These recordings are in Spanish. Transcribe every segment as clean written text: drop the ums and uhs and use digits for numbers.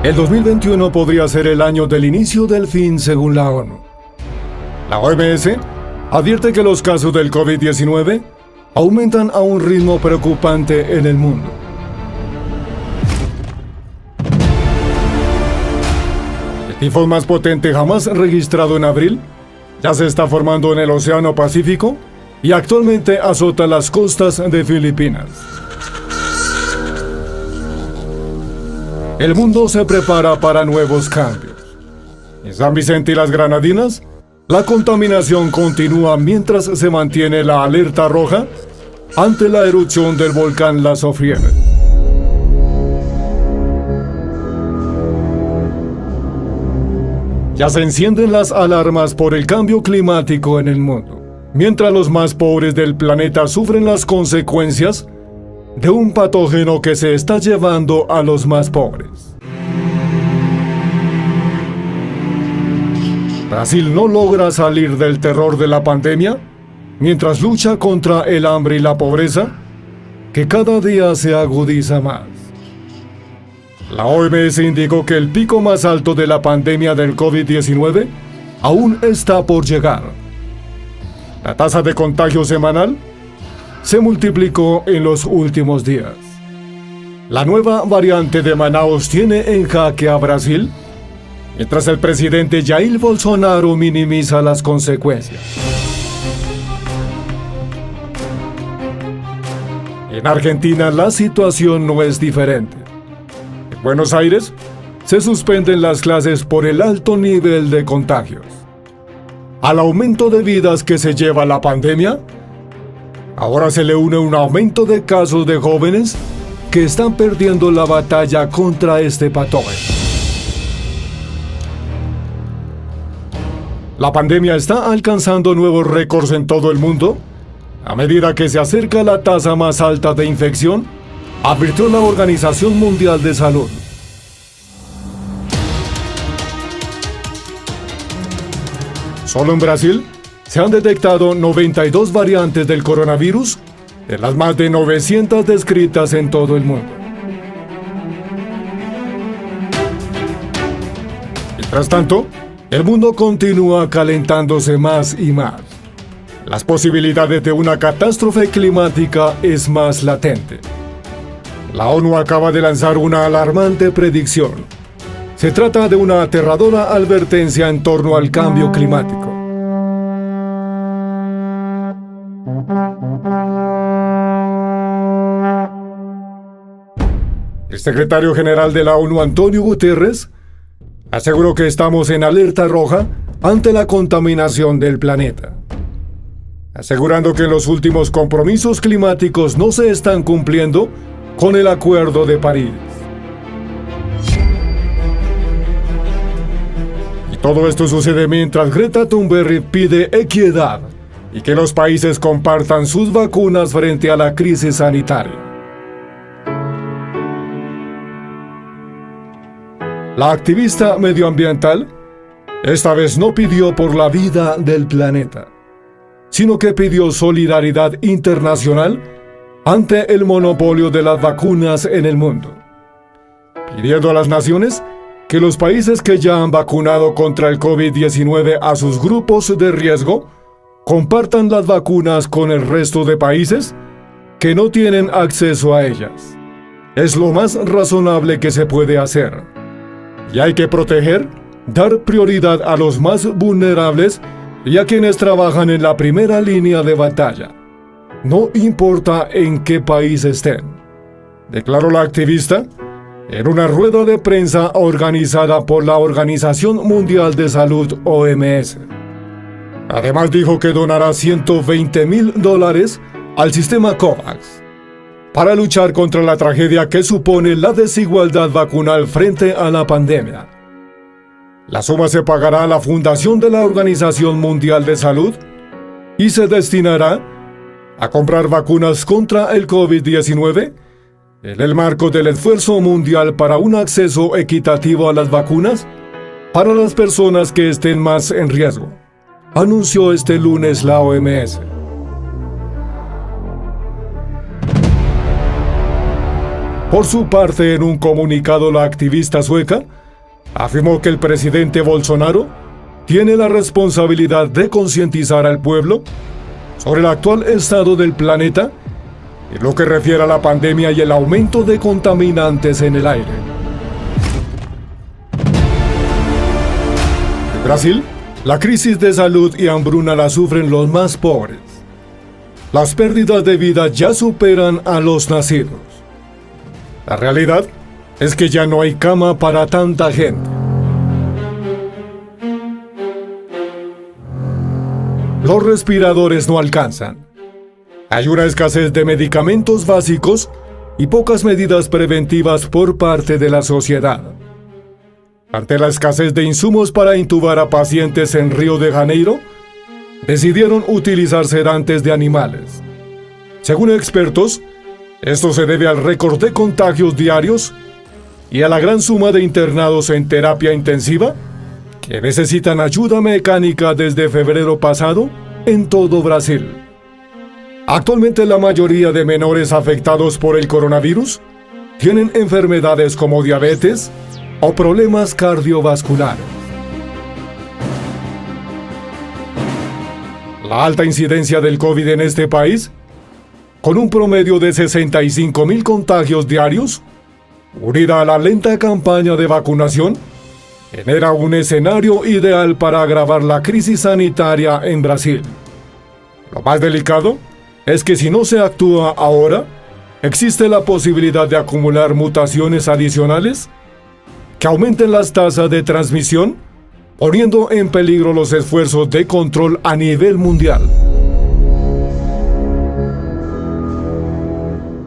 El 2021 podría ser el año del inicio del fin según la ONU. La OMS advierte que los casos del COVID-19 aumentan a un ritmo preocupante en el mundo. El tifón más potente jamás registrado en abril ya se está formando en el Océano Pacífico y actualmente azota las costas de Filipinas. El mundo se prepara para nuevos cambios. En San Vicente y las Granadinas, la contaminación continúa mientras se mantiene la alerta roja ante la erupción del volcán La Soufrière. Ya se encienden las alarmas por el cambio climático en el mundo, mientras los más pobres del planeta sufren las consecuencias de un patógeno que se está llevando a los más pobres. Brasil no logra salir del terror de la pandemia mientras lucha contra el hambre y la pobreza, que cada día se agudiza más. La OMS indicó que el pico más alto de la pandemia del COVID-19 aún está por llegar. La tasa de contagio semanal se multiplicó en los últimos días. La nueva variante de Manaus tiene en jaque a Brasil, mientras el presidente Jair Bolsonaro minimiza las consecuencias. En Argentina la situación no es diferente. En Buenos Aires se suspenden las clases por el alto nivel de contagios. Al aumento de vidas que se lleva la pandemia, ahora se le une un aumento de casos de jóvenes que están perdiendo la batalla contra este patógeno. La pandemia está alcanzando nuevos récords en todo el mundo a medida que se acerca la tasa más alta de infección, advirtió la Organización Mundial de Salud. Solo en Brasil se han detectado 92 variantes del coronavirus, de las más de 900 descritas en todo el mundo. Mientras tanto, el mundo continúa calentándose más y más. Las posibilidades de una catástrofe climática es más latente. La ONU acaba de lanzar una alarmante predicción. Se trata de una aterradora advertencia en torno al cambio climático. El secretario general de la ONU, Antonio Guterres, aseguró que estamos en alerta roja ante la contaminación del planeta, asegurando que los últimos compromisos climáticos no se están cumpliendo con el Acuerdo de París. Y todo esto sucede mientras Greta Thunberg pide equidad y que los países compartan sus vacunas frente a la crisis sanitaria. La activista medioambiental esta vez no pidió por la vida del planeta, sino que pidió solidaridad internacional ante el monopolio de las vacunas en el mundo, pidiendo a las naciones que los países que ya han vacunado contra el COVID-19 a sus grupos de riesgo compartan las vacunas con el resto de países que no tienen acceso a ellas. Es lo más razonable que se puede hacer. Y hay que proteger, dar prioridad a los más vulnerables y a quienes trabajan en la primera línea de batalla, no importa en qué país estén, declaró la activista en una rueda de prensa organizada por la Organización Mundial de Salud, OMS. Además dijo que donará $120,000 al sistema COVAX para luchar contra la tragedia que supone la desigualdad vacunal frente a la pandemia. La suma se pagará a la fundación de la Organización Mundial de Salud y se destinará a comprar vacunas contra el COVID-19 en el marco del esfuerzo mundial para un acceso equitativo a las vacunas para las personas que estén más en riesgo, anunció este lunes la OMS. Por su parte, en un comunicado, la activista sueca afirmó que el presidente Bolsonaro tiene la responsabilidad de concientizar al pueblo sobre el actual estado del planeta en lo que refiere a la pandemia y el aumento de contaminantes en el aire. En Brasil, la crisis de salud y hambruna la sufren los más pobres. Las pérdidas de vida ya superan a los nacidos. La realidad es que ya no hay cama para tanta gente. Los respiradores no alcanzan. Hay una escasez de medicamentos básicos y pocas medidas preventivas por parte de la sociedad. Ante la escasez de insumos para intubar a pacientes en Río de Janeiro, decidieron utilizar sedantes de animales. Según expertos, esto se debe al récord de contagios diarios y a la gran suma de internados en terapia intensiva que necesitan ayuda mecánica desde febrero pasado en todo Brasil. Actualmente la mayoría de menores afectados por el coronavirus tienen enfermedades como diabetes o problemas cardiovasculares. La alta incidencia del COVID en este país, con un promedio de 65,000 contagios diarios, unida a la lenta campaña de vacunación, genera un escenario ideal para agravar la crisis sanitaria en Brasil. Lo más delicado es que si no se actúa ahora, existe la posibilidad de acumular mutaciones adicionales que aumenten las tasas de transmisión, poniendo en peligro los esfuerzos de control a nivel mundial.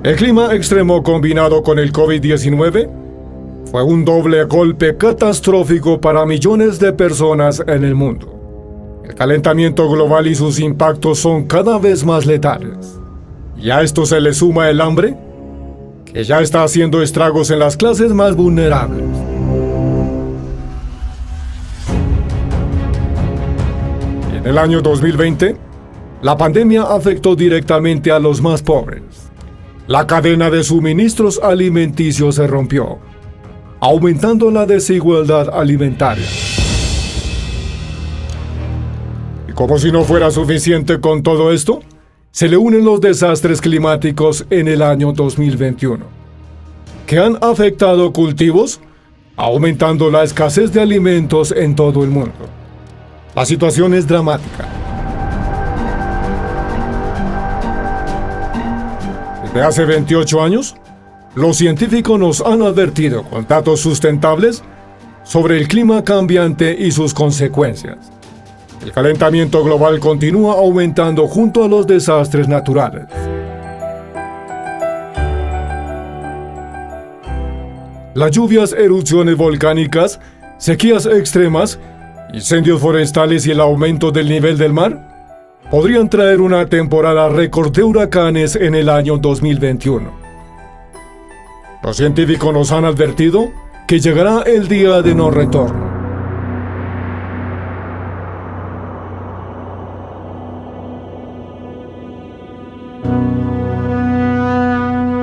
El clima extremo combinado con el COVID-19 fue un doble golpe catastrófico para millones de personas en el mundo. El calentamiento global y sus impactos son cada vez más letales. Y a esto se le suma el hambre, que ya está haciendo estragos en las clases más vulnerables. En el año 2020, la pandemia afectó directamente a los más pobres. La cadena de suministros alimenticios se rompió, aumentando la desigualdad alimentaria. Como si no fuera suficiente con todo esto, se le unen los desastres climáticos en el año 2021, que han afectado cultivos, aumentando la escasez de alimentos en todo el mundo. La situación es dramática. Desde hace 28 años, los científicos nos han advertido con datos sustentables sobre el clima cambiante y sus consecuencias. El calentamiento global continúa aumentando junto a los desastres naturales. Las lluvias, erupciones volcánicas, sequías extremas, incendios forestales y el aumento del nivel del mar podrían traer una temporada récord de huracanes en el año 2021. Los científicos nos han advertido que llegará el día de no retorno.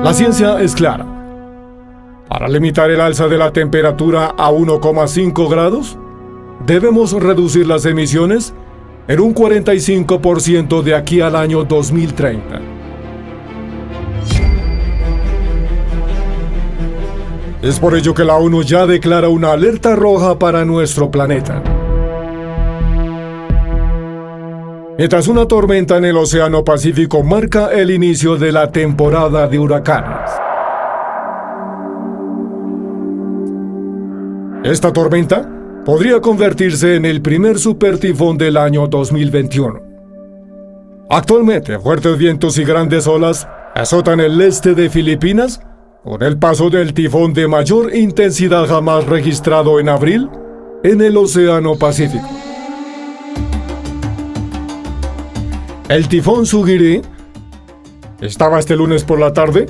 La ciencia es clara. Para limitar el alza de la temperatura a 1,5 grados, debemos reducir las emisiones en un 45% de aquí al año 2030. Es por ello que la ONU ya declara una alerta roja para nuestro planeta. Mientras una tormenta en el Océano Pacífico marca el inicio de la temporada de huracanes. Esta tormenta podría convertirse en el primer supertifón del año 2021. Actualmente, fuertes vientos y grandes olas azotan el este de Filipinas con el paso del tifón de mayor intensidad jamás registrado en abril en el Océano Pacífico. El tifón Sugiri estaba este lunes por la tarde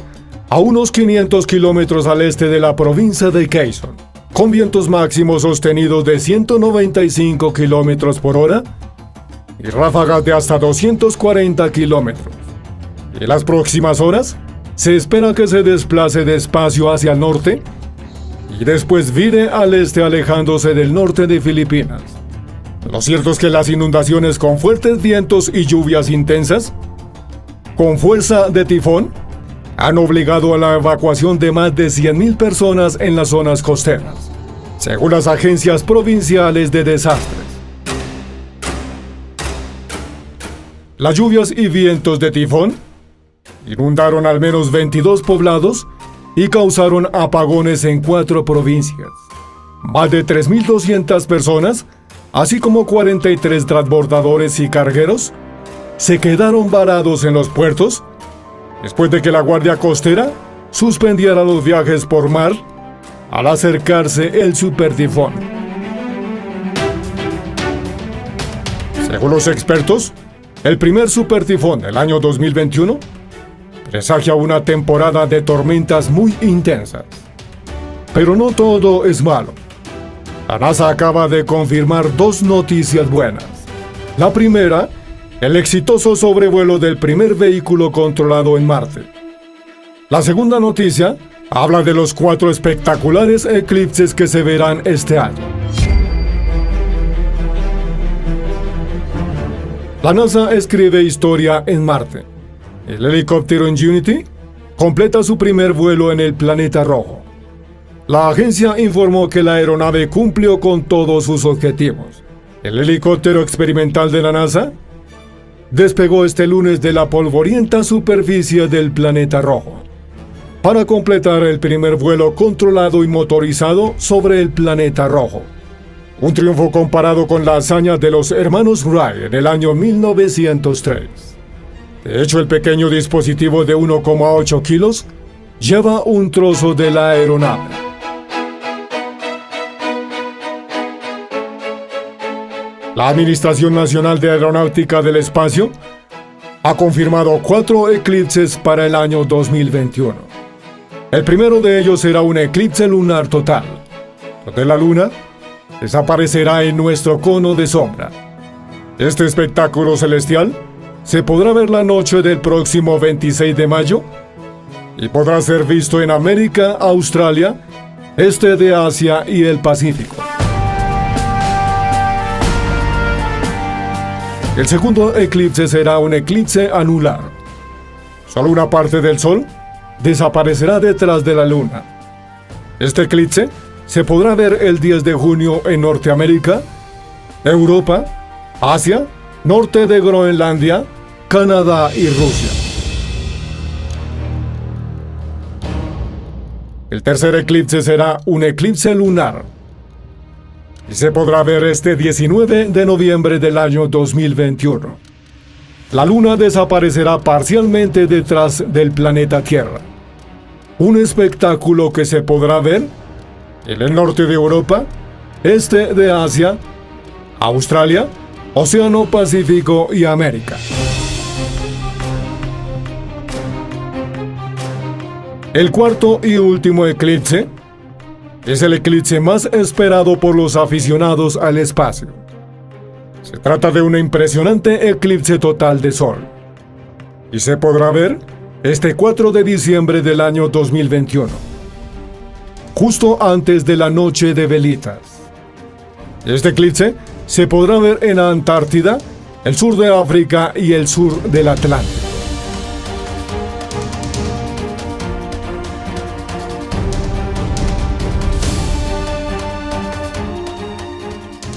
a unos 500 kilómetros al este de la provincia de Quezon, con vientos máximos sostenidos de 195 kilómetros por hora y ráfagas de hasta 240 kilómetros. En las próximas horas se espera que se desplace despacio hacia el norte y después vire al este alejándose del norte de Filipinas. Lo cierto es que las inundaciones con fuertes vientos y lluvias intensas, con fuerza de tifón, han obligado a la evacuación de más de 100.000 personas en las zonas costeras, según las agencias provinciales de desastres. Las lluvias y vientos de tifón inundaron al menos 22 poblados y causaron apagones en 4 provincias. Más de 3.200 personas, así como 43 transbordadores y cargueros, se quedaron varados en los puertos después de que la Guardia Costera suspendiera los viajes por mar al acercarse el supertifón. Según los expertos, el primer supertifón del año 2021 presagia una temporada de tormentas muy intensas. Pero no todo es malo. La NASA acaba de confirmar 2 noticias buenas. La primera, el exitoso sobrevuelo del primer vehículo controlado en Marte. La segunda noticia habla de los 4 espectaculares eclipses que se verán este año. La NASA escribe historia en Marte. El helicóptero Ingenuity completa su primer vuelo en el planeta rojo. La agencia informó que la aeronave cumplió con todos sus objetivos. El helicóptero experimental de la NASA despegó este lunes de la polvorienta superficie del planeta rojo para completar el primer vuelo controlado y motorizado sobre el planeta rojo. Un triunfo comparado con la hazaña de los hermanos Wright en el año 1903. De hecho, el pequeño dispositivo de 1,8 kilos lleva un trozo de la aeronave. La Administración Nacional de Aeronáutica del Espacio ha confirmado 4 eclipses para el año 2021. El primero de ellos será un eclipse lunar total, donde la luna desaparecerá en nuestro cono de sombra. Este espectáculo celestial se podrá ver la noche del próximo 26 de mayo y podrá ser visto en América, Australia, este de Asia y el Pacífico. El segundo eclipse será un eclipse anular. Solo una parte del Sol desaparecerá detrás de la Luna. Este eclipse se podrá ver el 10 de junio en Norteamérica, Europa, Asia, norte de Groenlandia, Canadá y Rusia. El tercer eclipse será un eclipse lunar y se podrá ver este 19 de noviembre del año 2021. La luna desaparecerá parcialmente detrás del planeta Tierra. Un espectáculo que se podrá ver en el norte de Europa, este de Asia, Australia, Océano Pacífico y América. El cuarto y último eclipse es el eclipse más esperado por los aficionados al espacio. Se trata de un impresionante eclipse total de Sol y se podrá ver este 4 de diciembre del año 2021, justo antes de la noche de velitas. Este eclipse se podrá ver en la Antártida, el sur de África y el sur del Atlántico.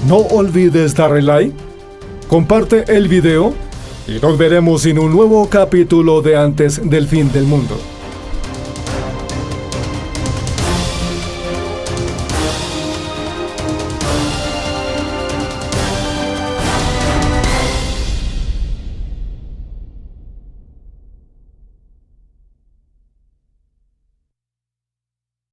No olvides darle like, comparte el video y nos veremos en un nuevo capítulo de Antes del Fin del Mundo.